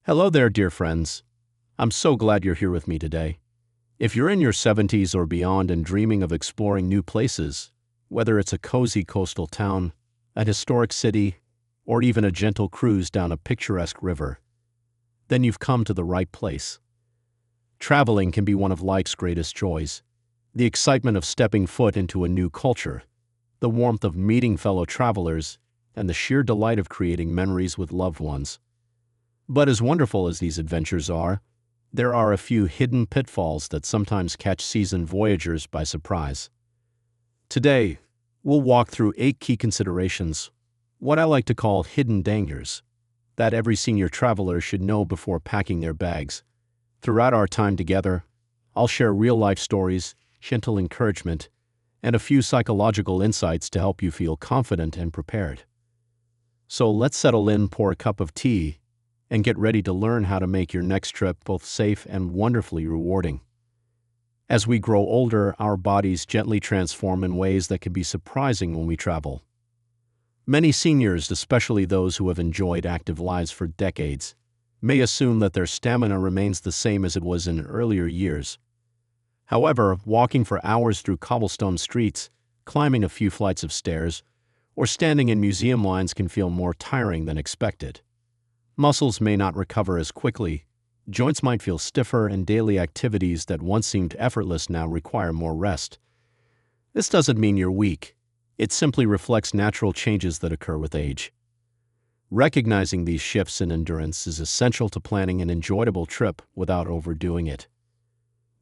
Hello there, dear friends. I'm so glad you're here with me today. If you're in your 70s or beyond and dreaming of exploring new places, whether it's a cozy coastal town, an historic city, or even a gentle cruise down a picturesque river, then you've come to the right place. Traveling can be one of life's greatest joys. The excitement of stepping foot into a new culture, the warmth of meeting fellow travelers, and the sheer delight of creating memories with loved ones. But as wonderful as these adventures are, there are a few hidden pitfalls that sometimes catch seasoned voyagers by surprise. Today, we'll walk through 8 key considerations, what I like to call hidden dangers, that every senior traveler should know before packing their bags. Throughout our time together, I'll share real-life stories, gentle encouragement, and a few psychological insights to help you feel confident and prepared. So let's settle in, pour a cup of tea, and get ready to learn how to make your next trip both safe and wonderfully rewarding. As we grow older, our bodies gently transform in ways that can be surprising when we travel. Many seniors, especially those who have enjoyed active lives for decades, may assume that their stamina remains the same as it was in earlier years. However, walking for hours through cobblestone streets, climbing a few flights of stairs, or standing in museum lines can feel more tiring than expected. Muscles may not recover as quickly, joints might feel stiffer, and daily activities that once seemed effortless now require more rest. This doesn't mean you're weak. It simply reflects natural changes that occur with age. Recognizing these shifts in endurance is essential to planning an enjoyable trip without overdoing it.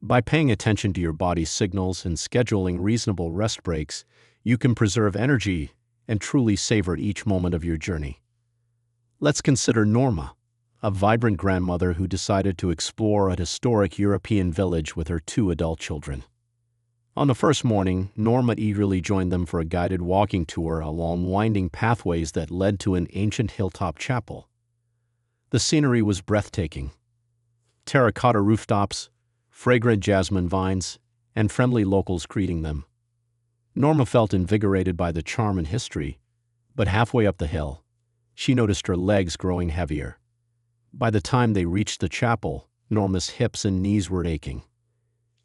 By paying attention to your body's signals and scheduling reasonable rest breaks, you can preserve energy and truly savor each moment of your journey. Let's consider Norma, a vibrant grandmother who decided to explore a historic European village with her 2 adult children. On the first morning, Norma eagerly joined them for a guided walking tour along winding pathways that led to an ancient hilltop chapel. The scenery was breathtaking. Terracotta rooftops, fragrant jasmine vines, and friendly locals greeting them. Norma felt invigorated by the charm and history, but halfway up the hill, she noticed her legs growing heavier. By the time they reached the chapel, Norma's hips and knees were aching.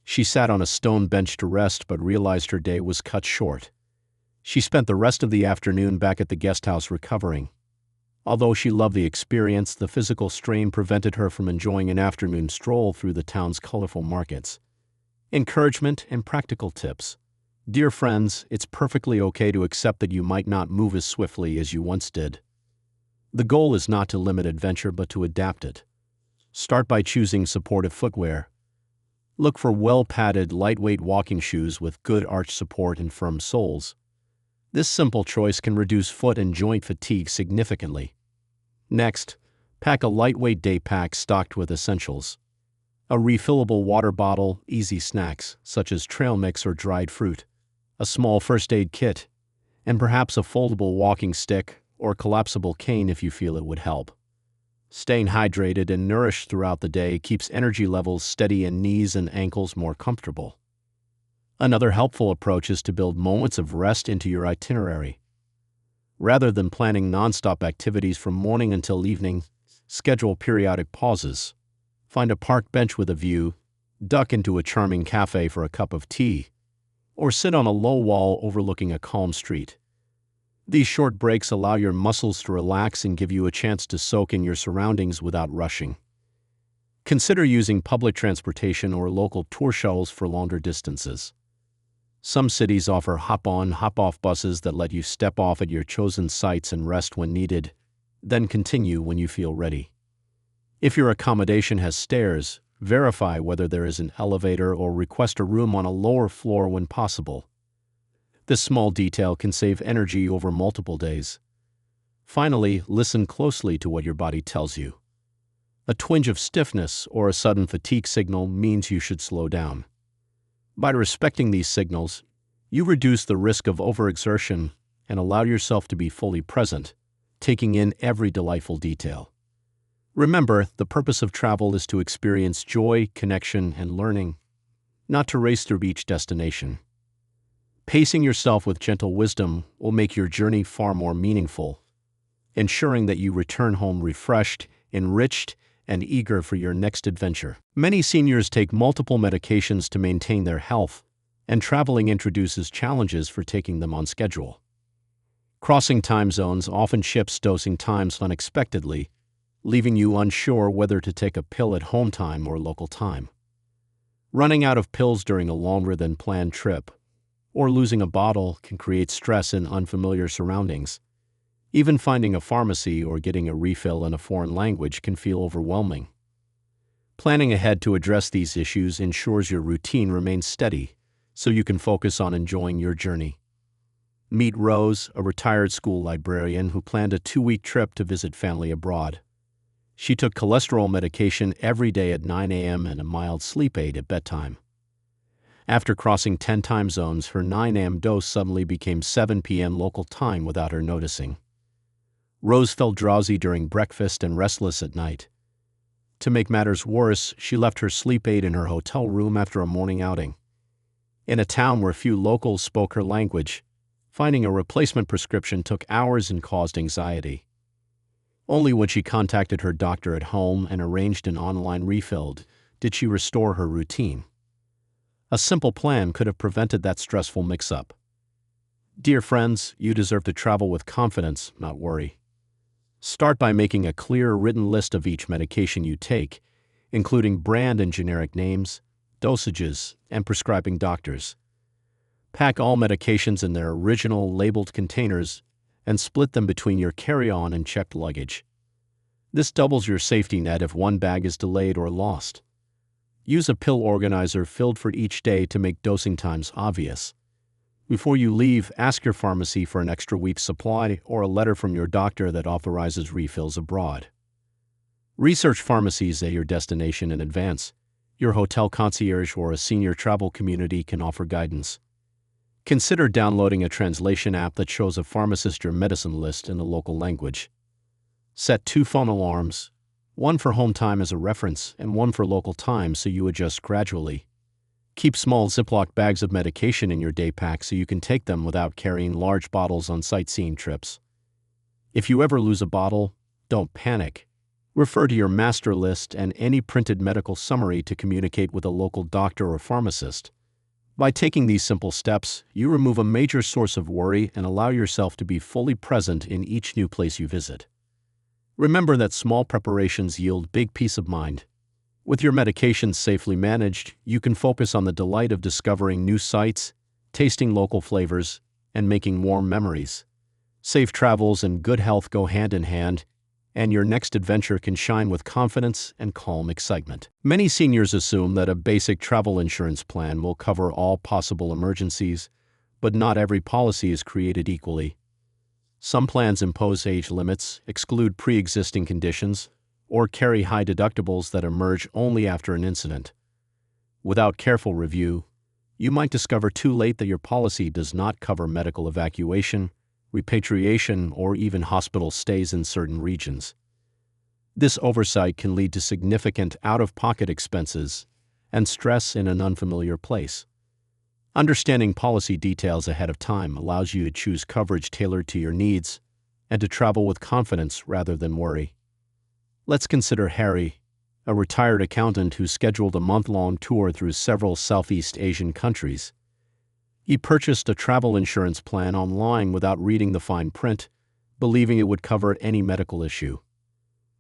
She sat on a stone bench to rest but realized her day was cut short. She spent the rest of the afternoon back at the guest house recovering. Although she loved the experience, the physical strain prevented her from enjoying an afternoon stroll through the town's colorful markets. Encouragement and practical tips. Dear friends, it's perfectly okay to accept that you might not move as swiftly as you once did. The goal is not to limit adventure but to adapt it. Start by choosing supportive footwear. Look for well-padded, lightweight walking shoes with good arch support and firm soles. This simple choice can reduce foot and joint fatigue significantly. Next, pack a lightweight day pack stocked with essentials. A refillable water bottle, easy snacks, such as trail mix or dried fruit, a small first aid kit, and perhaps a foldable walking stick or collapsible cane if you feel it would help. Staying hydrated and nourished throughout the day keeps energy levels steady and knees and ankles more comfortable. Another helpful approach is to build moments of rest into your itinerary. Rather than planning nonstop activities from morning until evening, schedule periodic pauses. Find a park bench with a view, duck into a charming cafe for a cup of tea, or sit on a low wall overlooking a calm street. These short breaks allow your muscles to relax and give you a chance to soak in your surroundings without rushing. Consider using public transportation or local tour shuttles for longer distances. Some cities offer hop-on, hop-off buses that let you step off at your chosen sites and rest when needed, then continue when you feel ready. If your accommodation has stairs, verify whether there is an elevator or request a room on a lower floor when possible. This small detail can save energy over multiple days. Finally, listen closely to what your body tells you. A twinge of stiffness or a sudden fatigue signal means you should slow down. By respecting these signals, you reduce the risk of overexertion and allow yourself to be fully present, taking in every delightful detail. Remember, the purpose of travel is to experience joy, connection, and learning, not to race through each destination. Pacing yourself with gentle wisdom will make your journey far more meaningful, ensuring that you return home refreshed, enriched, and eager for your next adventure. Many seniors take multiple medications to maintain their health, and traveling introduces challenges for taking them on schedule. Crossing time zones often shifts dosing times unexpectedly, leaving you unsure whether to take a pill at home time or local time. Running out of pills during a longer-than-planned trip or losing a bottle can create stress in unfamiliar surroundings. Even finding a pharmacy or getting a refill in a foreign language can feel overwhelming. Planning ahead to address these issues ensures your routine remains steady, so you can focus on enjoying your journey. Meet Rose, a retired school librarian who planned a 2-week trip to visit family abroad. She took cholesterol medication every day at 9 a.m. and a mild sleep aid at bedtime. After crossing 10 time zones, her 9 a.m. dose suddenly became 7 p.m. local time without her noticing. Rose felt drowsy during breakfast and restless at night. To make matters worse, she left her sleep aid in her hotel room after a morning outing. In a town where few locals spoke her language, finding a replacement prescription took hours and caused anxiety. Only when she contacted her doctor at home and arranged an online refill did she restore her routine. A simple plan could have prevented that stressful mix-up. Dear friends, you deserve to travel with confidence, not worry. Start by making a clear written list of each medication you take, including brand and generic names, dosages, and prescribing doctors. Pack all medications in their original labeled containers and split them between your carry-on and checked luggage. This doubles your safety net if one bag is delayed or lost. Use a pill organizer filled for each day to make dosing times obvious. Before you leave, ask your pharmacy for an extra week's supply or a letter from your doctor that authorizes refills abroad. Research pharmacies at your destination in advance. Your hotel concierge or a senior travel community can offer guidance. Consider downloading a translation app that shows a pharmacist your medicine list in the local language. Set 2 phone alarms, one for home time as a reference and one for local time so you adjust gradually. Keep small Ziploc bags of medication in your day pack so you can take them without carrying large bottles on sightseeing trips. If you ever lose a bottle, don't panic. Refer to your master list and any printed medical summary to communicate with a local doctor or pharmacist. By taking these simple steps, you remove a major source of worry and allow yourself to be fully present in each new place you visit. Remember that small preparations yield big peace of mind. With your medications safely managed, you can focus on the delight of discovering new sights, tasting local flavors, and making warm memories. Safe travels and good health go hand in hand, and your next adventure can shine with confidence and calm excitement. Many seniors assume that a basic travel insurance plan will cover all possible emergencies, but not every policy is created equally. Some plans impose age limits, exclude pre-existing conditions, or carry high deductibles that emerge only after an incident. Without careful review, you might discover too late that your policy does not cover medical evacuation, repatriation, or even hospital stays in certain regions. This oversight can lead to significant out-of-pocket expenses and stress in an unfamiliar place. Understanding policy details ahead of time allows you to choose coverage tailored to your needs and to travel with confidence rather than worry. Let's consider Harry, a retired accountant who scheduled a month-long tour through several Southeast Asian countries. He purchased a travel insurance plan online without reading the fine print, believing it would cover any medical issue.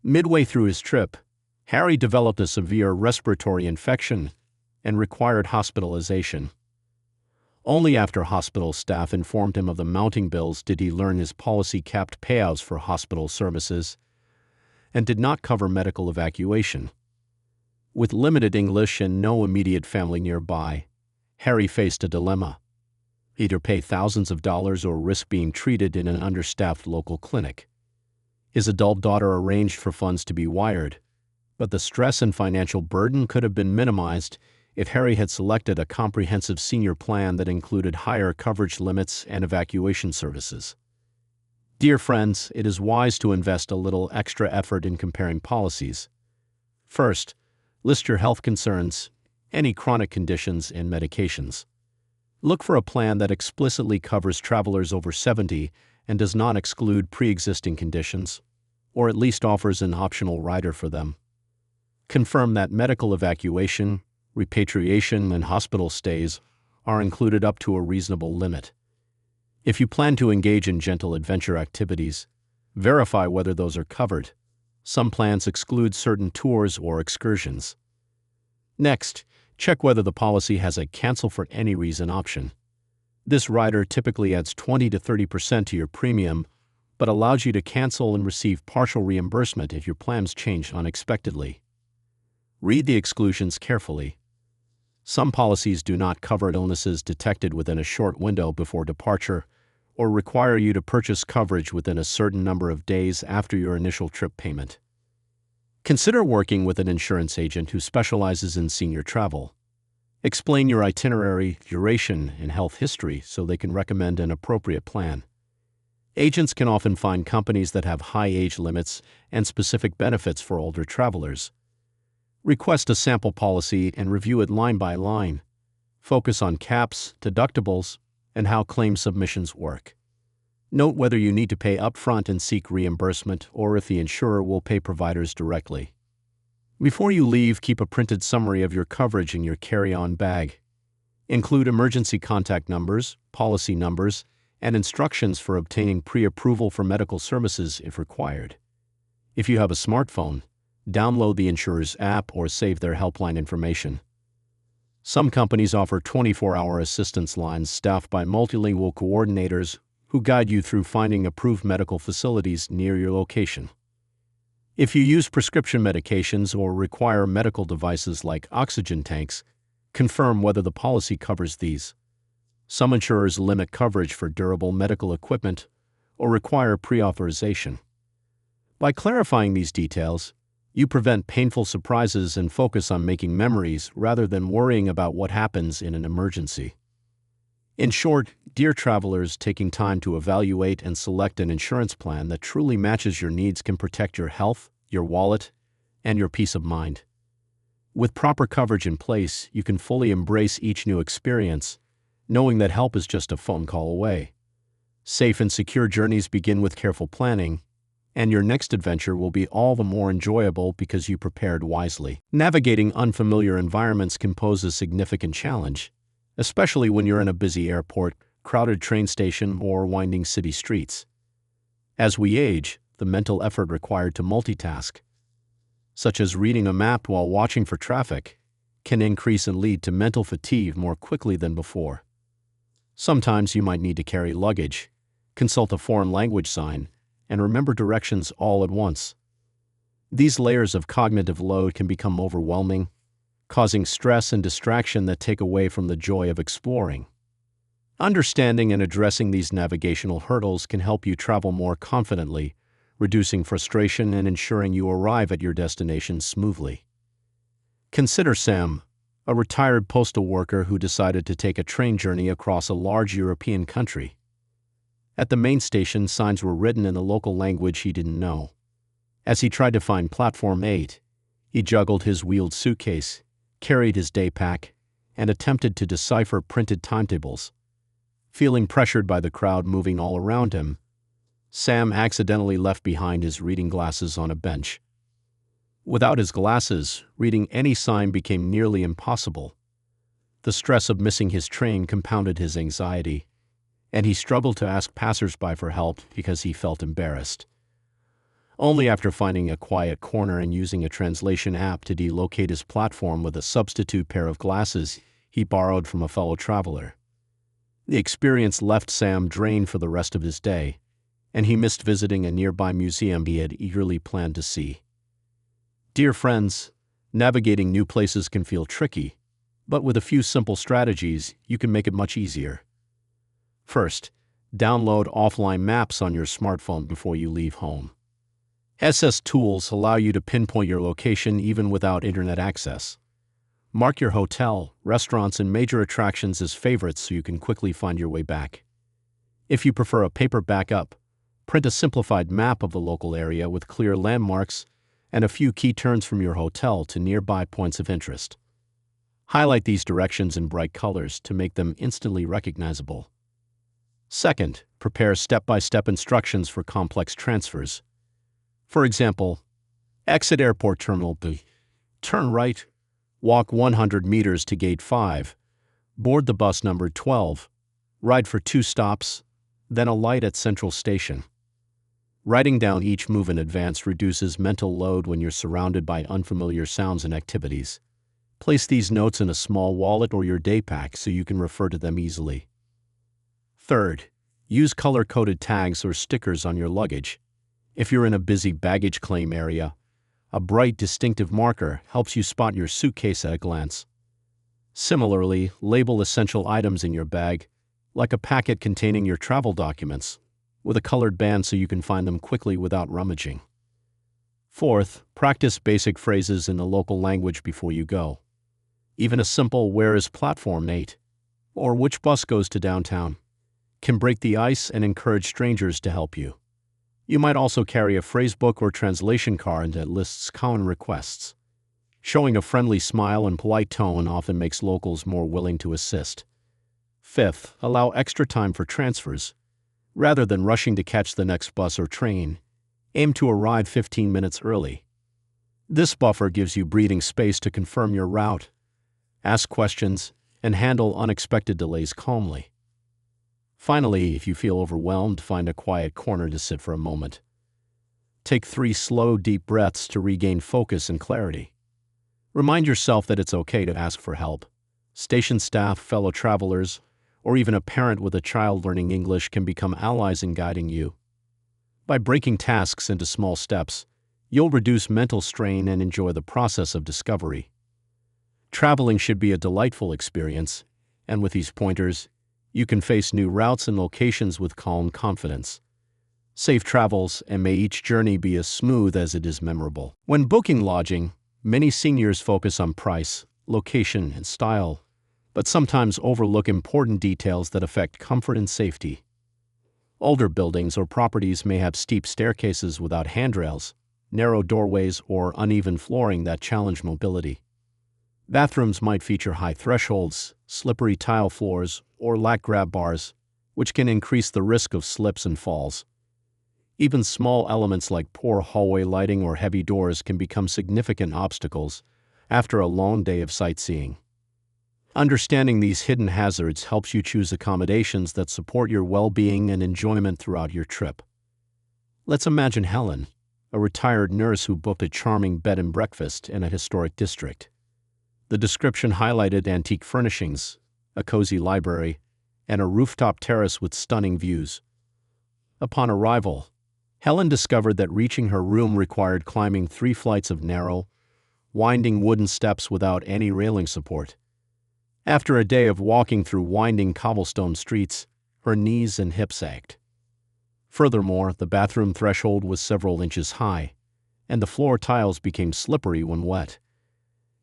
Midway through his trip, Harry developed a severe respiratory infection and required hospitalization. Only after hospital staff informed him of the mounting bills did he learn his policy capped payouts for hospital services and did not cover medical evacuation. With limited English and no immediate family nearby, Harry faced a dilemma: either pay thousands of dollars or risk being treated in an understaffed local clinic. His adult daughter arranged for funds to be wired, but the stress and financial burden could have been minimized if Harry had selected a comprehensive senior plan that included higher coverage limits and evacuation services. Dear friends, it is wise to invest a little extra effort in comparing policies. First, list your health concerns, any chronic conditions, and medications. Look for a plan that explicitly covers travelers over 70 and does not exclude pre-existing conditions, or at least offers an optional rider for them. Confirm that medical evacuation, repatriation, and hospital stays are included up to a reasonable limit. If you plan to engage in gentle adventure activities, verify whether those are covered. Some plans exclude certain tours or excursions. Next, check whether the policy has a cancel for any reason option. This rider typically adds 20 to 30% to your premium, but allows you to cancel and receive partial reimbursement if your plans change unexpectedly. Read the exclusions carefully. Some policies do not cover illnesses detected within a short window before departure or require you to purchase coverage within a certain number of days after your initial trip payment. Consider working with an insurance agent who specializes in senior travel. Explain your itinerary, duration, and health history so they can recommend an appropriate plan. Agents can often find companies that have high age limits and specific benefits for older travelers. Request a sample policy and review it line by line. Focus on caps, deductibles, and how claim submissions work. Note whether you need to pay upfront and seek reimbursement or if the insurer will pay providers directly. Before you leave, keep a printed summary of your coverage in your carry-on bag. Include emergency contact numbers, policy numbers, and instructions for obtaining pre-approval for medical services if required. If you have a smartphone, download the insurer's app or save their helpline information. Some companies offer 24-hour assistance lines staffed by multilingual coordinators who guide you through finding approved medical facilities near your location. If you use prescription medications or require medical devices like oxygen tanks, confirm whether the policy covers these. Some insurers limit coverage for durable medical equipment or require pre-authorization. By clarifying these details, you prevent painful surprises and focus on making memories rather than worrying about what happens in an emergency. In short, dear travelers, taking time to evaluate and select an insurance plan that truly matches your needs can protect your health, your wallet, and your peace of mind. With proper coverage in place, you can fully embrace each new experience, knowing that help is just a phone call away. Safe and secure journeys begin with careful planning, and your next adventure will be all the more enjoyable because you prepared wisely. Navigating unfamiliar environments can pose a significant challenge, especially when you're in a busy airport, crowded train station, or winding city streets. As we age, the mental effort required to multitask, such as reading a map while watching for traffic, can increase and lead to mental fatigue more quickly than before. Sometimes you might need to carry luggage, consult a foreign language sign, and remember directions all at once. These layers of cognitive load can become overwhelming, causing stress and distraction that take away from the joy of exploring. Understanding and addressing these navigational hurdles can help you travel more confidently, reducing frustration and ensuring you arrive at your destination smoothly. Consider Sam, a retired postal worker who decided to take a train journey across a large European country. At the main station, signs were written in a local language he didn't know. As he tried to find Platform 8, he juggled his wheeled suitcase, carried his day pack, and attempted to decipher printed timetables. Feeling pressured by the crowd moving all around him, Sam accidentally left behind his reading glasses on a bench. Without his glasses, reading any sign became nearly impossible. The stress of missing his train compounded his anxiety, and he struggled to ask passersby for help because he felt embarrassed. Only after finding a quiet corner and using a translation app to delocate his platform with a substitute pair of glasses he borrowed from a fellow traveler. The experience left Sam drained for the rest of his day, and he missed visiting a nearby museum he had eagerly planned to see. Dear friends, navigating new places can feel tricky, but with a few simple strategies, you can make it much easier. First, download offline maps on your smartphone before you leave home. SS tools allow you to pinpoint your location even without internet access. Mark your hotel, restaurants, and major attractions as favorites so you can quickly find your way back. If you prefer a paper backup, print a simplified map of the local area with clear landmarks and a few key turns from your hotel to nearby points of interest. Highlight these directions in bright colors to make them instantly recognizable. Second, prepare step-by-step instructions for complex transfers. For example, exit airport terminal B. Turn right, walk 100 meters to Gate 5, board the bus number 12, ride for 2 stops, then alight at Central Station. Writing down each move in advance reduces mental load when you're surrounded by unfamiliar sounds and activities. Place these notes in a small wallet or your day pack so you can refer to them easily. Third, use color-coded tags or stickers on your luggage. If you're in a busy baggage claim area, a bright, distinctive marker helps you spot your suitcase at a glance. Similarly, label essential items in your bag, like a packet containing your travel documents, with a colored band so you can find them quickly without rummaging. Fourth, practice basic phrases in the local language before you go. Even a simple "Where is platform 8?" or "Which bus goes to downtown?" can break the ice and encourage strangers to help you. You might also carry a phrasebook or translation card that lists common requests. Showing a friendly smile and polite tone often makes locals more willing to assist. Fifth, allow extra time for transfers. Rather than rushing to catch the next bus or train, aim to arrive 15 minutes early. This buffer gives you breathing space to confirm your route, ask questions, and handle unexpected delays calmly. Finally, if you feel overwhelmed, find a quiet corner to sit for a moment. Take 3 slow, deep breaths to regain focus and clarity. Remind yourself that it's okay to ask for help. Station staff, fellow travelers, or even a parent with a child learning English can become allies in guiding you. By breaking tasks into small steps, you'll reduce mental strain and enjoy the process of discovery. Traveling should be a delightful experience, and with these pointers, you can face new routes and locations with calm confidence. Safe travels, and may each journey be as smooth as it is memorable. When booking lodging, many seniors focus on price, location, and style, but sometimes overlook important details that affect comfort and safety. Older buildings or properties may have steep staircases without handrails, narrow doorways, or uneven flooring that challenge mobility. Bathrooms might feature high thresholds, slippery tile floors, or lack grab bars, which can increase the risk of slips and falls. Even small elements like poor hallway lighting or heavy doors can become significant obstacles after a long day of sightseeing. Understanding these hidden hazards helps you choose accommodations that support your well-being and enjoyment throughout your trip. Let's imagine Helen, a retired nurse who booked a charming bed and breakfast in a historic district. The description highlighted antique furnishings, a cozy library, and a rooftop terrace with stunning views. Upon arrival, Helen discovered that reaching her room required climbing 3 flights of narrow, winding wooden steps without any railing support. After a day of walking through winding cobblestone streets, her knees and hips ached. Furthermore, the bathroom threshold was several inches high, and the floor tiles became slippery when wet.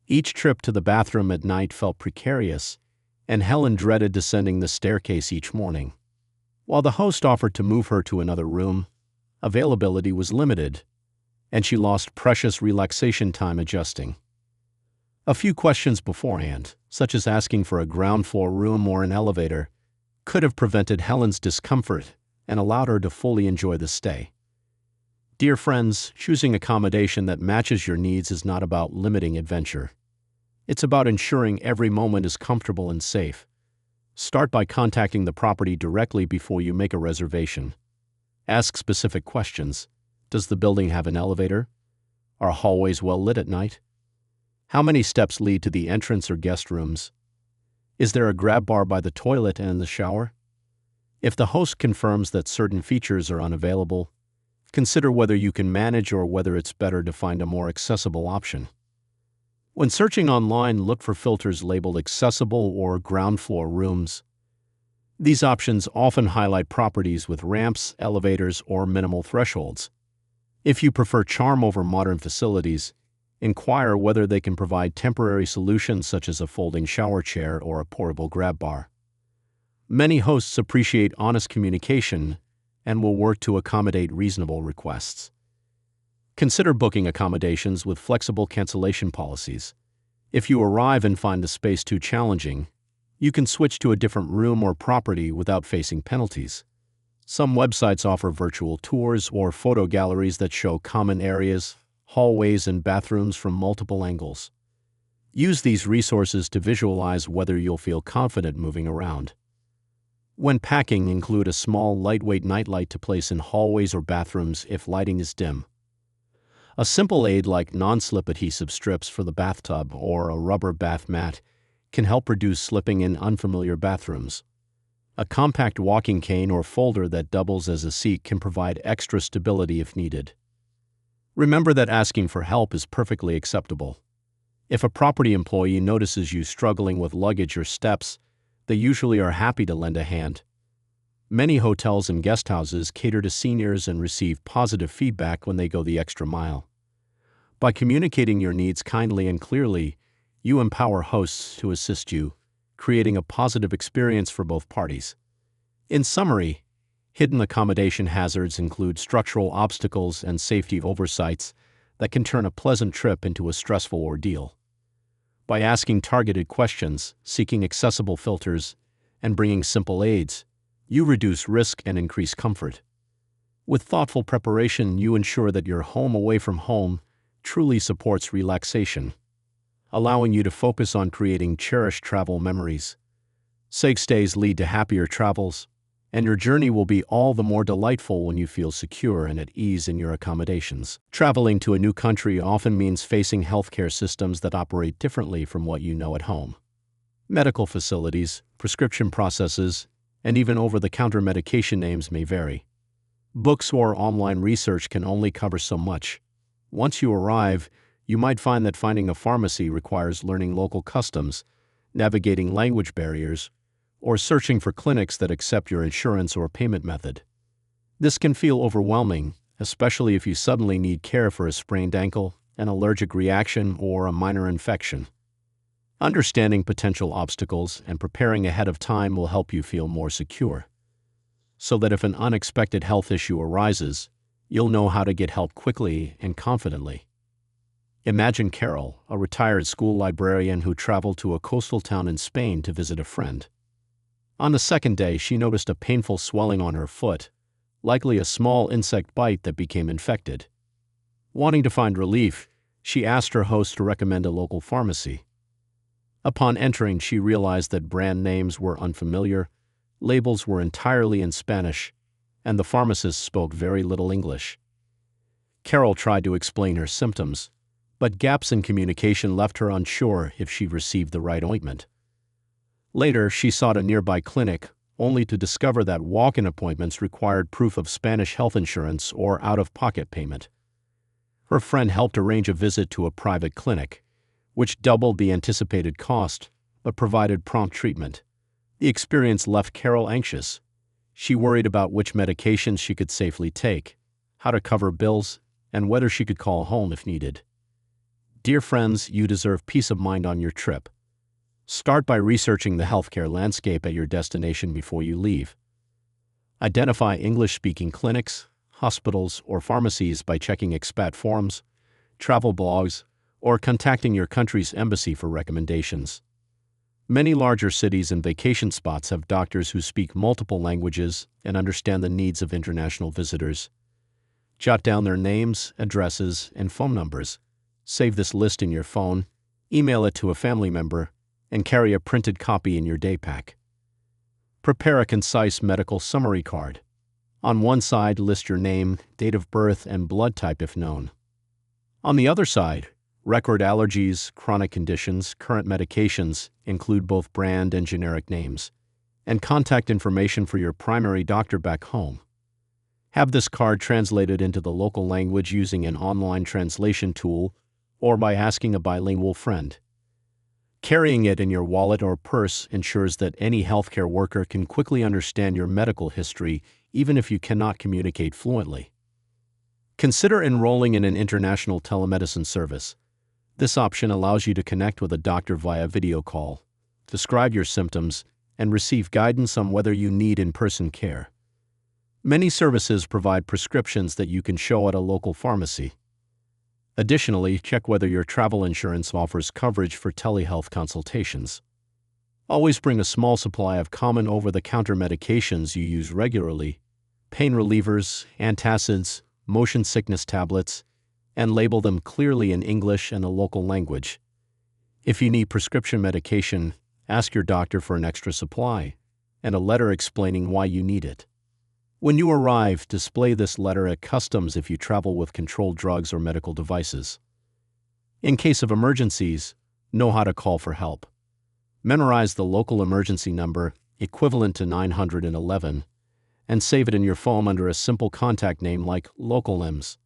Each trip to the bathroom at night felt precarious, and Helen dreaded descending the staircase each morning. While the host offered to move her to another room, availability was limited, and she lost precious relaxation time adjusting. A few questions beforehand, such as asking for a ground floor room or an elevator, could have prevented Helen's discomfort and allowed her to fully enjoy the stay. Dear friends, choosing accommodation that matches your needs is not about limiting adventure. It's about ensuring every moment is comfortable and safe. Start by contacting the property directly before you make a reservation. Ask specific questions. Does the building have an elevator? Are hallways well lit at night? How many steps lead to the entrance or guest rooms? Is there a grab bar by the toilet and the shower? If the host confirms that certain features are unavailable, consider whether you can manage or whether it's better to find a more accessible option. When searching online, look for filters labeled accessible or ground floor rooms. These options often highlight properties with ramps, elevators, or minimal thresholds. If you prefer charm over modern facilities, inquire whether they can provide temporary solutions such as a folding shower chair or a portable grab bar. Many hosts appreciate honest communication and will work to accommodate reasonable requests. Consider booking accommodations with flexible cancellation policies. If you arrive and find the space too challenging, you can switch to a different room or property without facing penalties. Some websites offer virtual tours or photo galleries that show common areas, hallways, and bathrooms from multiple angles. Use these resources to visualize whether you'll feel confident moving around. When packing, include a small, lightweight nightlight to place in hallways or bathrooms if lighting is dim. A simple aid like non-slip adhesive strips for the bathtub or a rubber bath mat can help reduce slipping in unfamiliar bathrooms. A compact walking cane or folder that doubles as a seat can provide extra stability if needed. Remember that asking for help is perfectly acceptable. If a property employee notices you struggling with luggage or steps, they usually are happy to lend a hand. Many hotels and guest houses cater to seniors and receive positive feedback when they go the extra mile. By communicating your needs kindly and clearly, you empower hosts to assist you, creating a positive experience for both parties. In summary, hidden accommodation hazards include structural obstacles and safety oversights that can turn a pleasant trip into a stressful ordeal. By asking targeted questions, seeking accessible filters, and bringing simple aids, you reduce risk and increase comfort. With thoughtful preparation, you ensure that your home away from home truly supports relaxation, allowing you to focus on creating cherished travel memories. Safe stays lead to happier travels, and your journey will be all the more delightful when you feel secure and at ease in your accommodations. Traveling to a new country often means facing healthcare systems that operate differently from what you know at home. Medical facilities, prescription processes, and even over-the-counter medication names may vary. Books or online research can only cover so much. Once you arrive, you might find that finding a pharmacy requires learning local customs, navigating language barriers, or searching for clinics that accept your insurance or payment method. This can feel overwhelming, especially if you suddenly need care for a sprained ankle, an allergic reaction, or a minor infection. Understanding potential obstacles and preparing ahead of time will help you feel more secure, so that if an unexpected health issue arises, you'll know how to get help quickly and confidently. Imagine Carol, a retired school librarian who traveled to a coastal town in Spain to visit a friend. On the second day, she noticed a painful swelling on her foot, likely a small insect bite that became infected. Wanting to find relief, she asked her host to recommend a local pharmacy. Upon entering, she realized that brand names were unfamiliar, labels were entirely in Spanish, and the pharmacist spoke very little English. Carol tried to explain her symptoms, but gaps in communication left her unsure if she received the right ointment. Later, she sought a nearby clinic, only to discover that walk-in appointments required proof of Spanish health insurance or out-of-pocket payment. Her friend helped arrange a visit to a private clinic, which doubled the anticipated cost, but provided prompt treatment. The experience left Carol anxious. She worried about which medications she could safely take, how to cover bills, and whether she could call home if needed. Dear friends, you deserve peace of mind on your trip. Start by researching the healthcare landscape at your destination before you leave. Identify English-speaking clinics, hospitals, or pharmacies by checking expat forums, travel blogs, or contacting your country's embassy for recommendations. Many larger cities and vacation spots have doctors who speak multiple languages and understand the needs of international visitors. Jot down their names, addresses, and phone numbers. Save this list in your phone, email it to a family member, and carry a printed copy in your day pack. Prepare a concise medical summary card. On one side, list your name, date of birth, and blood type if known. On the other side, record allergies, chronic conditions, current medications, include both brand and generic names, and contact information for your primary doctor back home. Have this card translated into the local language using an online translation tool or by asking a bilingual friend. Carrying it in your wallet or purse ensures that any healthcare worker can quickly understand your medical history even if you cannot communicate fluently. Consider enrolling in an international telemedicine service. This option allows you to connect with a doctor via video call, describe your symptoms, and receive guidance on whether you need in-person care. Many services provide prescriptions that you can show at a local pharmacy. Additionally, check whether your travel insurance offers coverage for telehealth consultations. Always bring a small supply of common over-the-counter medications you use regularly, pain relievers, antacids, motion sickness tablets, and label them clearly in English and the local language. If you need prescription medication, ask your doctor for an extra supply and a letter explaining why you need it. When you arrive, display this letter at customs if you travel with controlled drugs or medical devices. In case of emergencies, know how to call for help. Memorize the local emergency number, equivalent to 911, and save it in your phone under a simple contact name like Local EMS.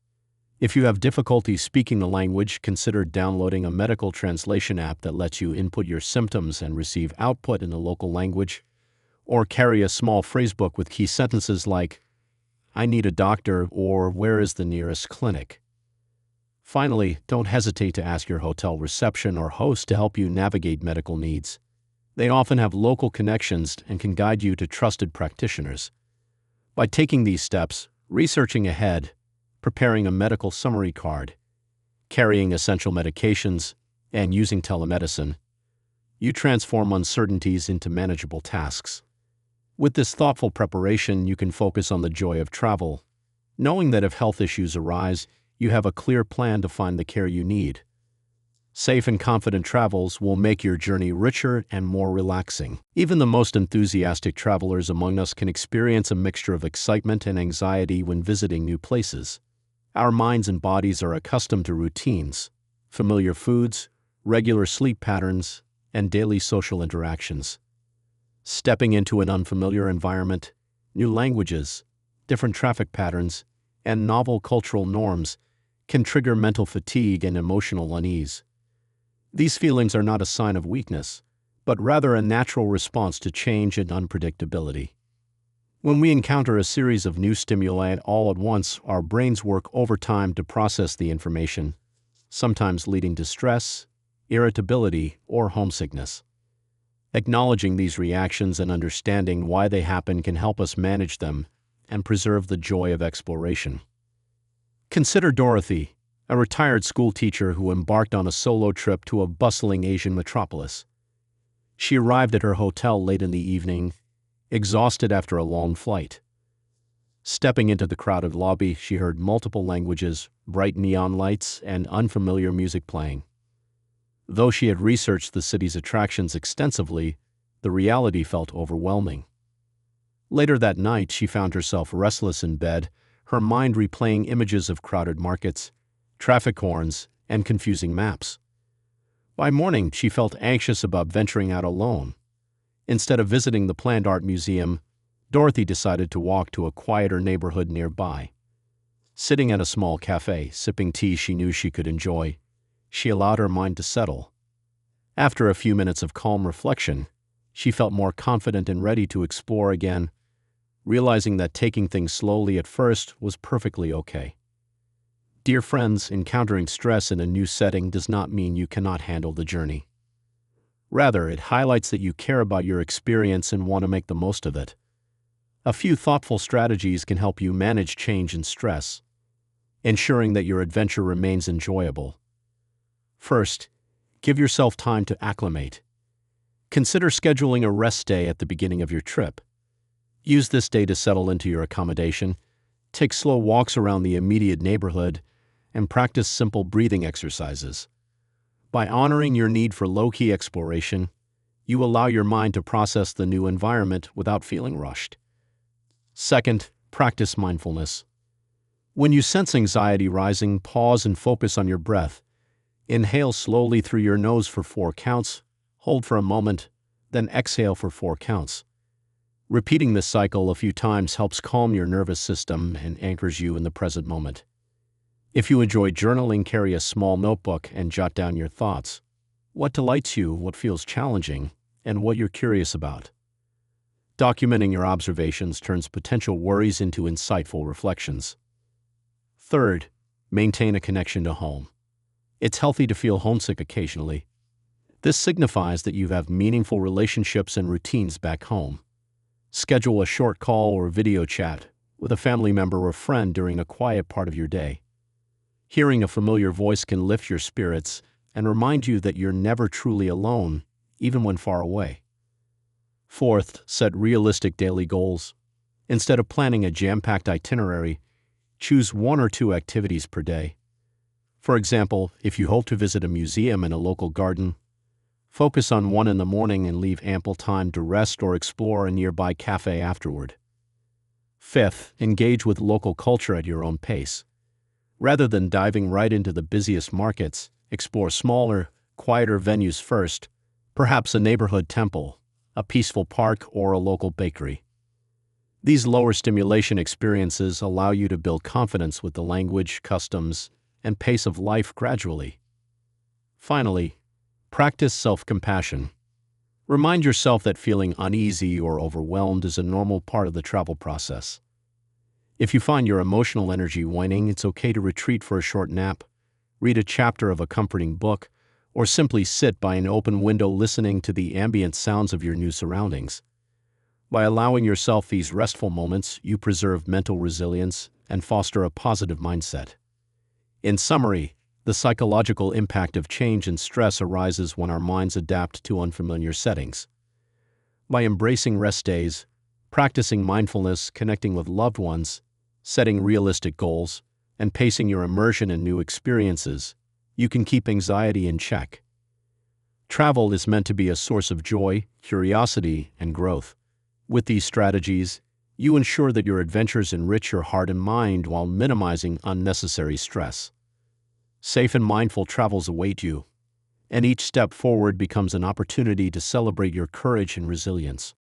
If you have difficulty speaking the language, consider downloading a medical translation app that lets you input your symptoms and receive output in the local language, or carry a small phrasebook with key sentences like, "I need a doctor," or "Where is the nearest clinic?" Finally, don't hesitate to ask your hotel reception or host to help you navigate medical needs. They often have local connections and can guide you to trusted practitioners. By taking these steps, researching ahead, preparing a medical summary card, carrying essential medications, and using telemedicine, you transform uncertainties into manageable tasks. With this thoughtful preparation, you can focus on the joy of travel, knowing that if health issues arise, you have a clear plan to find the care you need. Safe and confident travels will make your journey richer and more relaxing. Even the most enthusiastic travelers among us can experience a mixture of excitement and anxiety when visiting new places. Our minds and bodies are accustomed to routines, familiar foods, regular sleep patterns, and daily social interactions. Stepping into an unfamiliar environment, new languages, different traffic patterns, and novel cultural norms can trigger mental fatigue and emotional unease. These feelings are not a sign of weakness, but rather a natural response to change and unpredictability. When we encounter a series of new stimuli all at once, our brains work overtime to process the information, sometimes leading to stress, irritability, or homesickness. Acknowledging these reactions and understanding why they happen can help us manage them and preserve the joy of exploration. Consider Dorothy, a retired school teacher who embarked on a solo trip to a bustling Asian metropolis. She arrived at her hotel late in the evening, exhausted after a long flight. Stepping into the crowded lobby, she heard multiple languages, bright neon lights, and unfamiliar music playing. Though she had researched the city's attractions extensively, the reality felt overwhelming. Later that night, she found herself restless in bed, her mind replaying images of crowded markets, traffic horns, and confusing maps. By morning, she felt anxious about venturing out alone. Instead of visiting the planned art museum, Dorothy decided to walk to a quieter neighborhood nearby. Sitting at a small cafe, sipping tea she knew she could enjoy, she allowed her mind to settle. After a few minutes of calm reflection, she felt more confident and ready to explore again, realizing that taking things slowly at first was perfectly okay. Dear friends, encountering stress in a new setting does not mean you cannot handle the journey. Rather, it highlights that you care about your experience and want to make the most of it. A few thoughtful strategies can help you manage change and stress, ensuring that your adventure remains enjoyable. First, give yourself time to acclimate. Consider scheduling a rest day at the beginning of your trip. Use this day to settle into your accommodation, take slow walks around the immediate neighborhood, and practice simple breathing exercises. By honoring your need for low-key exploration, you allow your mind to process the new environment without feeling rushed. Second, practice mindfulness. When you sense anxiety rising, pause and focus on your breath. Inhale slowly through your nose for 4 counts, hold for a moment, then exhale for 4 counts. Repeating this cycle a few times helps calm your nervous system and anchors you in the present moment. If you enjoy journaling, carry a small notebook and jot down your thoughts. What delights you, what feels challenging, and what you're curious about. Documenting your observations turns potential worries into insightful reflections. Third, maintain a connection to home. It's healthy to feel homesick occasionally. This signifies that you have meaningful relationships and routines back home. Schedule a short call or video chat with a family member or friend during a quiet part of your day. Hearing a familiar voice can lift your spirits and remind you that you're never truly alone, even when far away. Fourth, set realistic daily goals. Instead of planning a jam-packed itinerary, choose 1 or 2 activities per day. For example, if you hope to visit a museum and a local garden, focus on one in the morning and leave ample time to rest or explore a nearby cafe afterward. Fifth, engage with local culture at your own pace. Rather than diving right into the busiest markets, explore smaller, quieter venues first, perhaps a neighborhood temple, a peaceful park, or a local bakery. These lower stimulation experiences allow you to build confidence with the language, customs, and pace of life gradually. Finally, practice self-compassion. Remind yourself that feeling uneasy or overwhelmed is a normal part of the travel process. If you find your emotional energy waning, it's okay to retreat for a short nap, read a chapter of a comforting book, or simply sit by an open window listening to the ambient sounds of your new surroundings. By allowing yourself these restful moments, you preserve mental resilience and foster a positive mindset. In summary, the psychological impact of change and stress arises when our minds adapt to unfamiliar settings. By embracing rest days, practicing mindfulness, connecting with loved ones, setting realistic goals, and pacing your immersion in new experiences, you can keep anxiety in check. Travel is meant to be a source of joy, curiosity, and growth. With these strategies, you ensure that your adventures enrich your heart and mind while minimizing unnecessary stress. Safe and mindful travels await you, and each step forward becomes an opportunity to celebrate your courage and resilience.